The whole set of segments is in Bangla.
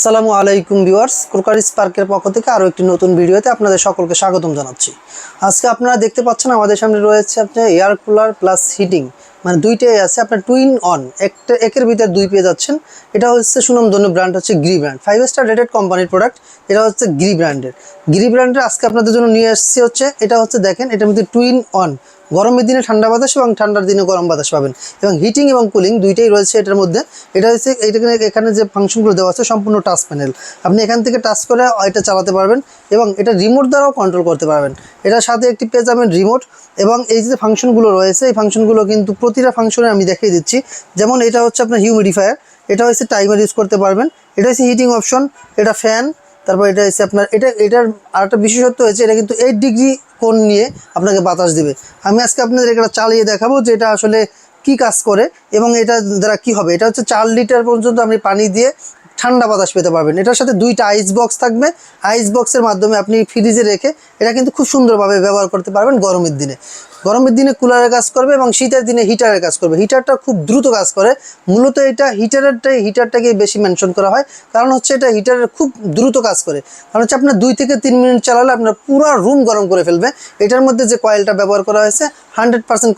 আসসালামু আলাইকুম ভিউয়ার্স, ক্রোকারি স্পার্কের পক্ষ থেকে আরও একটি নতুন ভিডিওতে আপনাদের সকলকে স্বাগতম জানাচ্ছি। আজকে আপনারা দেখতে পাচ্ছেন আমাদের সামনে রয়েছে আপনার এয়ার কুলার প্লাস হিটিং, মানে দুইটাই আছে আপনার টুইন অন, একের ভিতরে দুই পেয়ে যাচ্ছেন। এটা হচ্ছে সুনামধন্য ব্র্যান্ড, হচ্ছে গ্রি ব্র্যান্ড, 5 স্টার রেটেড কোম্পানির প্রোডাক্ট। এটা হচ্ছে গ্রি ব্র্যান্ডের আজকে আপনাদের জন্য নিয়ে আসছি। হচ্ছে এটা হচ্ছে দেখেন, এটার মধ্যে টুইন অন, গরমের দিনে ঠান্ডা বাতাস এবং ঠান্ডার দিনে গরম বাতাস পাবেন, এবং হিটিং এবং কুলিং দুইটাই রয়েছে এটার মধ্যে। এটা হচ্ছে এখানে যে ফাংশনগুলো দেওয়া আছে সম্পূর্ণ টাচ প্যানেল, আপনি এখান থেকে টাচ করে এটা চালাতে পারবেন এবং এটা রিমোট দ্বারাও কন্ট্রোল করতে পারবেন। এটার সাথে একটি পেয়ে যাবেন রিমোট, এবং এই যে ফাংশনগুলো রয়েছে এই ফাংশনগুলো কিন্তু প্রতিটা ফাংশনে আমি দেখিয়ে দিচ্ছি। যেমন এটা হচ্ছে আপনার হিউমিডিফায়ার, এটা হচ্ছে টাইমার ইউজ করতে পারবেন, এটা হচ্ছে হিটিং অপশন, এটা ফ্যান, তারপর এটা হচ্ছে আপনার এটার আরেকটা বিশেষত্ব হয়েছে, এটা কিন্তু 8 ডিগ্রি কোণ নিয়ে আপনাকে বাতাস দেবে। আমি আজকে আপনাদের এটা চালিয়ে দেখাবো যে এটা আসলে কি কাজ করে এবং এটা দ্বারা কি হবে। এটা হচ্ছে 4 লিটার পর্যন্ত আপনি পানি দিয়ে ঠান্ডা বাতাস পেতে পারবেন। এটার সাথে দুইটা আইস বক্স থাকবে, আইস বক্সের মাধ্যমে আপনি ফ্রিজে রেখে এটা কিন্তু খুব সুন্দরভাবে ব্যবহার করতে পারবেন। গরমের দিনে কুলারের কাজ করবে এবং শীতের দিনে হিটারের কাজ করবে। হিটারটা খুব দ্রুত কাজ করে, মূলত এটা হিটারটাকে বেশি মেনশন করা হয়, কারণ হচ্ছে এটা হিটারের খুব দ্রুত কাজ করে। কারণ হচ্ছে আপনার 2 থেকে 3 মিনিট চালালে আপনার পুরো রুম গরম করে ফেলবে। এটার মধ্যে যে কয়েলটা ব্যবহার করা হয়েছে 100%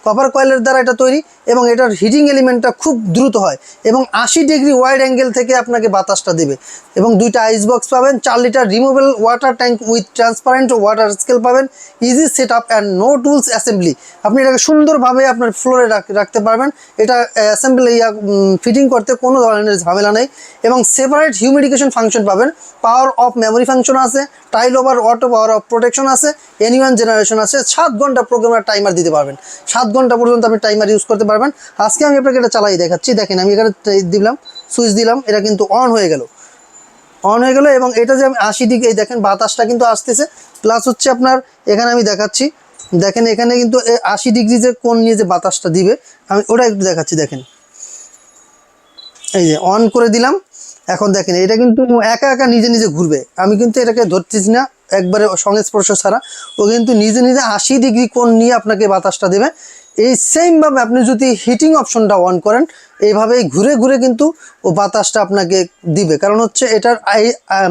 কপার কয়েলের দ্বারা এটা তৈরি, এবং এটার হিটিং এলিমেন্টটা খুব দ্রুত হয় এবং 80 ডিগ্রি ওয়াইড অ্যাঙ্গেল থেকে আপনাকে বাতাসটা দেবে। এবং দুইটা আইস বক্স পাবেন, 4 litre removable water tank with transparent water scale পাবেন, easy set up and no tools assembly. আপনি এটাকে সুন্দরভাবে আপনার ফ্লোরে রাখতে পারবেন। এটা অ্যাসেম্বলি ফিটিং করতে কোনো ধরনের ঝামেলা নেই। এবং সেপারেট হিউমিডিফিকেশন ফাংশন পাবেন, পাওয়ার অফ মেমোরি ফাংশন আছে, tile over auto power of protection আছে, এনিওয়ান জেনারেশন আছে, 7 ঘন্টা প্রোগ্রামার টাইমার দিতে পারবেন। 7 ঘন্টা পর্যন্ত আপনি টাইমার ইউজ করতে পারবেন। আজকে আমি আপনাকে এটা চালাই দেখাচ্ছি। দেখেন, আমি এখানে দিলাম, সুইচ দিলাম, এটা কিন্তু অন হয়ে গেল এবং এটা যে আমি 80 ডিগ্রি, দেখেন বাতাসটা কিন্তু আসতেছে। প্লাস হচ্ছে আপনার এখানে আমি দেখাচ্ছি, দেখেন এখানে কিন্তু 80 ডিগ্রি যে কোণ নিয়ে যে বাতাসটা দিবে, আমি ওটা একটু দেখাচ্ছি। দেখেন, এই যে অন করে দিলাম, এখন দেখেন এটা কিন্তু একা একা নিজে নিজে ঘুরবে। আমি কিন্তু এটাকে ধরতেছি না একবারে সংস্পর্শ ছাড়া, ও কিন্তু নিজে নিজে 80 ডিগ্রি কোণ নিয়ে আপনাকে বাতাসটা দেবে। এই সেমভাবে আপনি যদি হিটিং অপশনটা অন করেন, এইভাবেই ঘুরে ঘুরে কিন্তু ও বাতাসটা আপনাকে দিবে, কারণ হচ্ছে এটার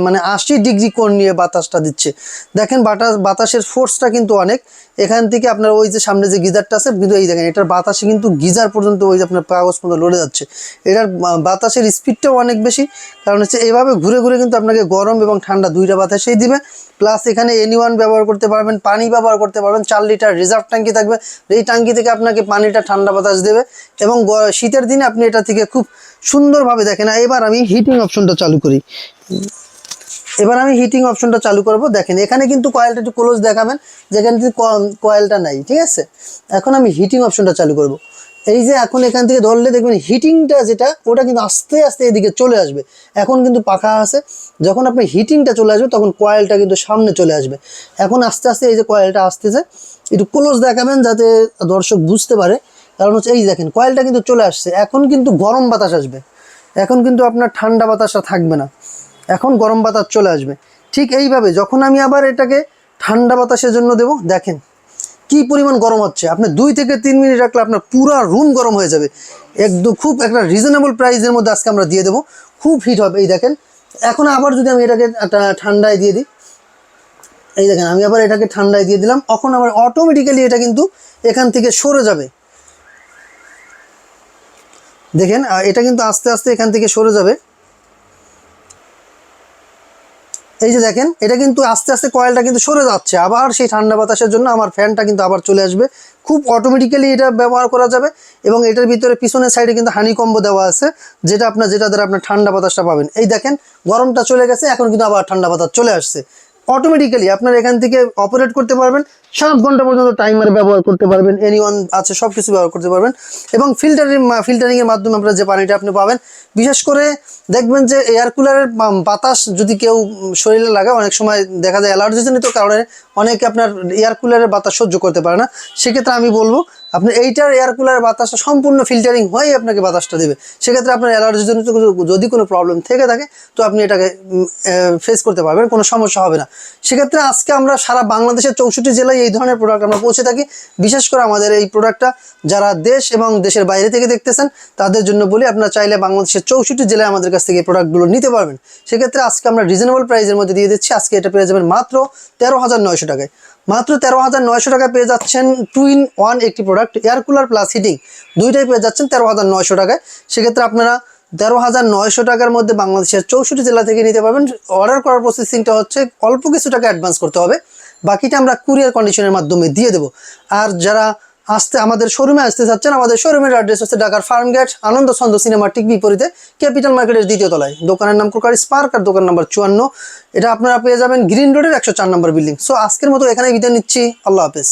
মানে 80 ডিগ্রি কোণ নিয়ে বাতাসটা দিচ্ছে। দেখেন বাতাসের ফোর্সটা কিন্তু অনেক। এখান থেকে আপনার ওই যে সামনে যে গিজারটা আছে, কিন্তু এই দেখেন এটার বাতাসে কিন্তু গিজার পর্যন্ত ওই যে আপনার কাগজ পর্যন্ত লড়ে যাচ্ছে। এটার বাতাসের স্পিডটাও অনেক বেশি, কারণ হচ্ছে এইভাবে ঘুরে ঘুরে কিন্তু আপনাকে গরম এবং ঠান্ডা দুইটা বাতাসেই দিবে। প্লাস এখানে এনিওয়ান ব্যবহার করতে পারবেন, পানি ব্যবহার করতে পারবেন, 4 লিটার রিজার্ভ ট্যাঙ্কি থাকবে, এই ট্যাঙ্কি থেকে আপনাকে পানিটা ঠান্ডা বাতাস দেবে। এবং শীতের দিনে আপনি এটা থেকে খুব সুন্দরভাবে দেখেন। এবার আমি হিটিং অপশনটা চালু করি, দেখেন এখানে কিন্তু কয়েলটা একটু ক্লোজ দেখাবেন, যেখানে কয়েলটা নাই, ঠিক আছে। এখন আমি হিটিং অপশনটা চালু করব। এই যে এখন এখান থেকে ধরলে দেখবেন হিটিংটা যেটা, ওটা কিন্তু আস্তে আস্তে এদিকে চলে আসবে। এখন কিন্তু পাখা আছে, যখন আপনি হিটিংটা চলে আসবে তখন কয়েলটা কিন্তু সামনে চলে আসবে। এখন আস্তে আস্তে এই যে কয়েলটা আসতেছে, একটু ক্লোজ দেখাবেন যাতে দর্শক বুঝতে পারে। কারণ হচ্ছে এই দেখেন কয়েলটা কিন্তু চলে আসছে, এখন কিন্তু গরম বাতাস আসবে, এখন কিন্তু আপনার ঠান্ডা বাতাসটা থাকবে না, এখন গরম বাতাস চলে আসবে। ঠিক এইভাবে যখন আমি আবার এটাকে ঠান্ডা বাতাসের জন্য দেব, দেখেন কি পরিমাণ গরম হচ্ছে। আপনি 2 থেকে 3 মিনিট রাখলে আপনার পুরো রুম গরম হয়ে যাবে। একদম খুব একটা রিজনেবল প্রাইসের মধ্যে আজকে আমরা দিয়ে দেবো, খুব হিট হবে। এই দেখেন, এখন আবার যদি আমি এটাকে ঠান্ডায় দিয়ে দিই, এই দেখেন আমি আবার এটাকে ঠান্ডায় দিয়ে দিলাম, এখন আবার অটোমেটিক্যালি এটা কিন্তু এখান থেকে সরে যাবে। দেখেন এটা কিন্তু আস্তে আস্তে এখান থেকে সরে যাবে। এই যে দেখেন এটা কিন্তু আস্তে আস্তে কয়েলটা কিন্তু সরে যাচ্ছে, আবার সেই ঠান্ডা বাতাসের জন্য আমার ফ্যানটা কিন্তু আবার চলে আসবে। খুব অটোমেটিক্যালি এটা ব্যবহার করা যাবে। এবং এটার ভিতরে পিছনের সাইডে কিন্তু হানিকম্বো দেওয়া আছে, যেটা দ্বারা আপনার ঠান্ডা বাতাসটা পাবেন। এই দেখেন গরমটা চলে গেছে, এখন কিন্তু আবার ঠান্ডা বাতাস চলে আসছে। অটোমেটিক্যালি আপনার এখান থেকে অপারেট করতে পারবেন, 7 ঘন্টা পর্যন্ত টাইমার ব্যবহার করতে পারবেন, এনিওয়ান আছে, সব কিছু ব্যবহার করতে পারবেন। এবং ফিল্টারিংয়ের মাধ্যমে আপনার যে পানিটা আপনি পাবেন, বিশেষ করে দেখবেন যে এয়ার কুলারের বাতাস যদি কেউ শরীরে লাগায়, অনেক সময় দেখা যায় অ্যালার্জিজনিত কারণে অনেকে আপনার এয়ার কুলারের বাতাস সহ্য করতে পারে না। সেক্ষেত্রে আমি বলবো আপনি এইটার এয়ার কুলারের বাতাসটা সম্পূর্ণ ফিল্টারিং হয়ে আপনাকে বাতাসটা দেবে। সেক্ষেত্রে আপনার অ্যালার্জির জন্য যদি কোনো প্রবলেম থেকে থাকে তো আপনি এটাকে ফেস করতে পারবেন, কোনো সমস্যা হবে না। সেক্ষেত্রে আজকে আমরা সারা বাংলাদেশের 64 জেলায় এই ধরনের প্রোডাক্ট আমরা পৌঁছে থাকি। বিশেষ করে আমাদের এই প্রোডাক্টটা যারা দেশ এবং দেশের বাইরে থেকে দেখতেছেন তাদের জন্য বলি, আপনারা চাইলে বাংলাদেশের 64 জেলায় আমাদের কাছ থেকে এই প্রোডাক্টগুলো নিতে পারবেন। সেক্ষেত্রে আজকে আমরা রিজনেবল প্রাইসের মধ্যে দিয়ে দিচ্ছি। আজকে এটা পেয়ে যাবেন মাত্র 13,900 টাকায়। মাত্র 13,900 টাকায় পেয়ে যাচ্ছেন 2-in-1 একটি product, air cooler plus heating দুইটাই পেয়ে যাচ্ছেন 13,900 টাকায়। সেক্ষেত্রে আপনারা 13,900 টাকার মধ্যে বাংলাদেশের 64 জেলা থেকে নিতে পারবেন। অর্ডার করার প্রসেসিংটা হচ্ছে অল্প কিছু টাকা অ্যাডভান্স করতে হবে, বাকিটা আমরা কুরিয়ার কন্ডিশনের মাধ্যমে দিয়ে দেবো। আর যারা আমাদের শোরুমে আসতে চাচ্ছেন, আমাদের শোরুমের অ্যাড্রেস হচ্ছে ঢাকার ফার্মগেট আনন্দ ছন্দ সিনেমার ঠিক বিপরীতে ক্যাপিটাল মার্কেটের 2য় তলায়। দোকানের নাম ক্রোকারি স্পার্ক আর দোকান নাম্বার 54। এটা আপনারা পেয়ে যাবেন গ্রিন রোডের 104 নম্বর বিল্ডিং। সো আজকের মতো এখানে বিদায় নিচ্ছি, আল্লাহ হাফেজ।